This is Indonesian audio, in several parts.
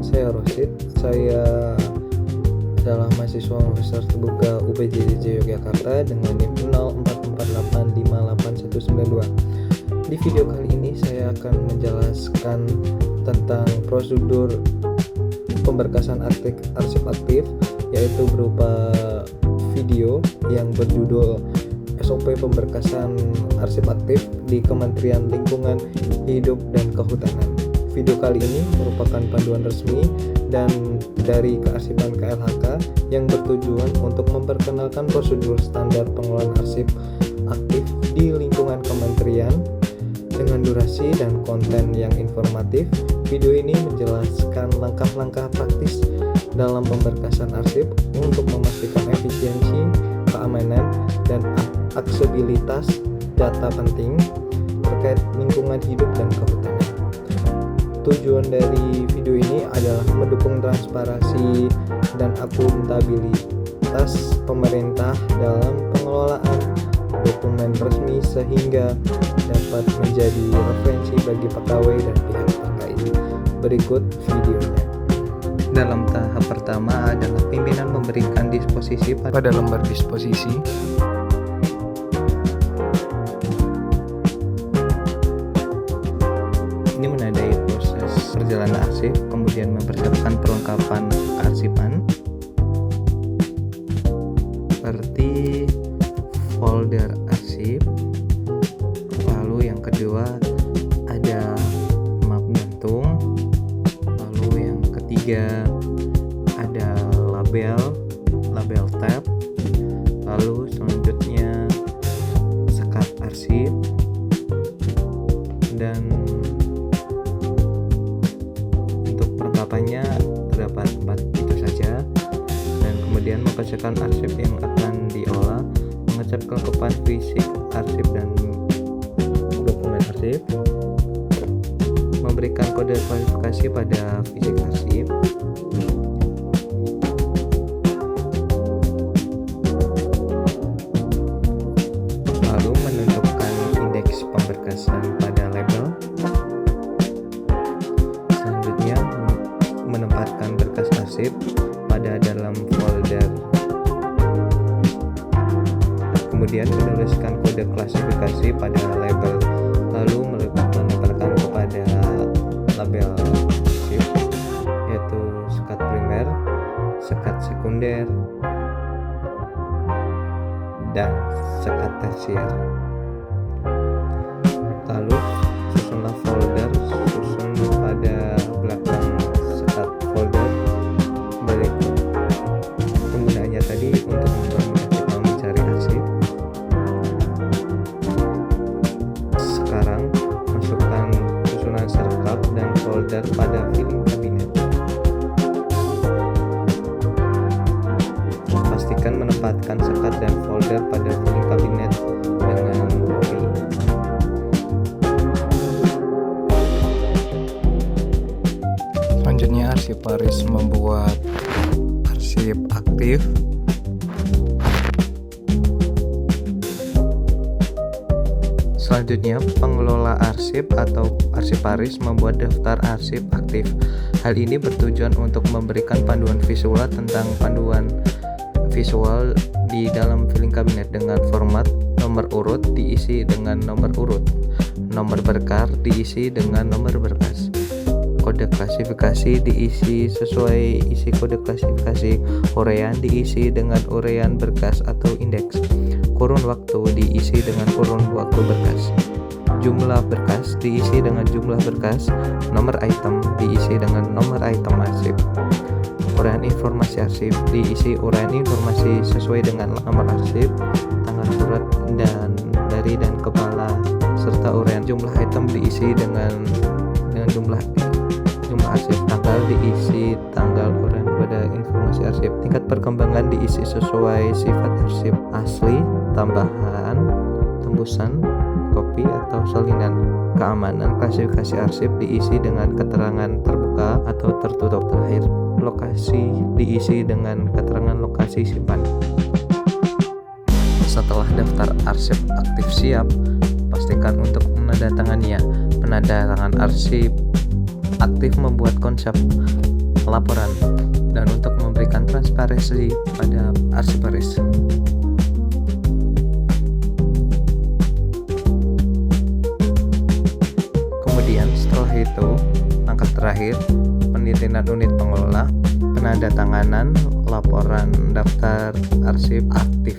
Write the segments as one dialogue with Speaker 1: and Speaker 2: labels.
Speaker 1: Saya Rosid, saya adalah mahasiswa Universitas Terbuka UPJJ Yogyakarta dengan NIM 0448581192. Di video kali ini saya akan menjelaskan tentang prosedur pemberkasan arsip aktif, yaitu berupa video yang berjudul SOP Pemberkasan Arsip Aktif di Kementerian Lingkungan Hidup dan Kehutanan. Video kali ini merupakan panduan resmi dan dari Kearsipan KLHK yang bertujuan untuk memperkenalkan prosedur standar pengelolaan arsip aktif di lingkungan kementerian dengan durasi dan konten yang informatif. Video ini menjelaskan langkah-langkah praktis dalam pemberkasan arsip untuk memastikan efisiensi, keamanan, dan aksesibilitas data penting terkait lingkungan hidup dan kehutanan. Tujuan dari video ini adalah mendukung transparansi dan akuntabilitas pemerintah dalam pengelolaan dokumen resmi sehingga dapat menjadi referensi bagi pegawai dan pihak terkait. Berikut videonya. Dalam tahap pertama adalah pimpinan memberikan disposisi pada lembar disposisi. Ini menandai proses perjalanan arsip, kemudian mempersiapkan perlengkapan kearsipan seperti folder arsip. Lalu yang kedua ada map gantung. Lalu yang ketiga ada label tab. Lalu selanjutnya sekat arsip, dan untuk perlengkapannya terdapat 4 itu saja. Dan kemudian mempersiapkan arsip yang akan diolah, mengecek kelengkapan fisik arsip dan dokumen arsip, memberikan kode kualifikasi pada fisik arsip, lalu menentukan indeks pemberkasan pada label. Selanjutnya menempatkan berkas arsip pada dalam folder, kemudian menuliskan kode klasifikasi pada label, lalu menempelkan kepada label arsip, yaitu sekat primer, sekat sekunder, dan sekat tersier. Lalu susunlah folder, susun pada belakang sekat folder. Berikut penggunaannya tadi untuk mempermudah kita mencari arsip. Sekarang masukkan susunan serkap dan folder pada filing kabinet. Pastikan menempatkan sekat dan folder pada filing kabinet dengan rapi. Selanjutnya arsiparis membuat arsip aktif. Selanjutnya, pengelola arsip atau arsiparis membuat daftar arsip aktif. Hal ini bertujuan untuk memberikan panduan visual tentang panduan visual di dalam filing kabinet dengan format nomor urut diisi dengan nomor urut, nomor berkas diisi dengan nomor berkas, kode klasifikasi diisi sesuai isi kode klasifikasi, uraian diisi dengan uraian berkas atau indeks, kurun waktu diisi dengan kurun waktu berkas, jumlah berkas diisi dengan jumlah berkas, nomor item diisi dengan nomor item arsip, uraian informasi arsip diisi uraian informasi sesuai dengan nomor arsip, tanggal surat dan dari dan kepala, serta uraian jumlah item diisi dengan jumlah arsip, tanggal diisi tanggal uraian pada informasi arsip, tingkat perkembangan diisi sesuai sifat arsip asli, tambahan, tembusan, kopi atau salinan, keamanan klasifikasi arsip diisi dengan keterangan terbuka atau tertutup, terakhir lokasi diisi dengan keterangan lokasi simpan. Setelah daftar arsip aktif siap, pastikan untuk menandatanganinya. Penandatangan arsip aktif membuat konsep laporan dan untuk memberikan transparansi pada arsiparis. Kemudian setelah itu, langkah terakhir, penelitian unit pengelola, penandatanganan laporan daftar arsip aktif.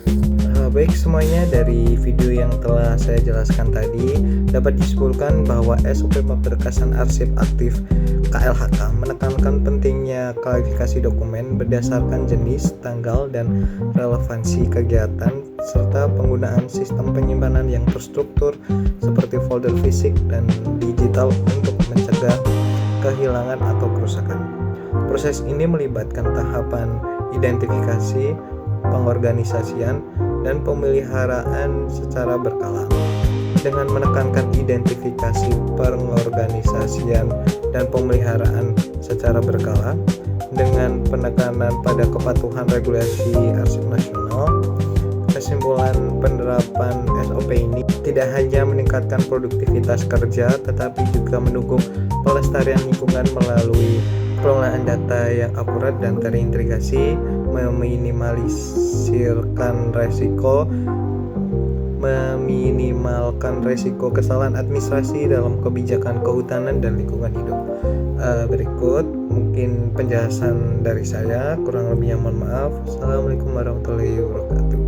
Speaker 1: Baik semuanya, dari video yang telah saya jelaskan tadi dapat disimpulkan bahwa SOP pemberkasan arsip aktif KLHK menekankan pentingnya klarifikasi dokumen berdasarkan jenis, tanggal, dan relevansi kegiatan serta penggunaan sistem penyimpanan yang terstruktur seperti folder fisik dan digital untuk mencegah kehilangan atau kerusakan. Proses ini melibatkan tahapan identifikasi, pengorganisasian, dan pemeliharaan secara berkala. Dengan menekankan identifikasi, pengorganisasian, dan pemeliharaan secara berkala, dengan penekanan pada kepatuhan regulasi arsip nasional, kesimpulan penerapan SOP ini tidak hanya meningkatkan produktivitas kerja, tetapi juga mendukung pelestarian lingkungan melalui pengelolaan data yang akurat dan terintegrasi, meminimalkan resiko kesalahan administrasi dalam kebijakan kehutanan dan lingkungan hidup. Berikut mungkin penjelasan dari saya, kurang lebihnya mohon maaf. Assalamualaikum warahmatullahi wabarakatuh.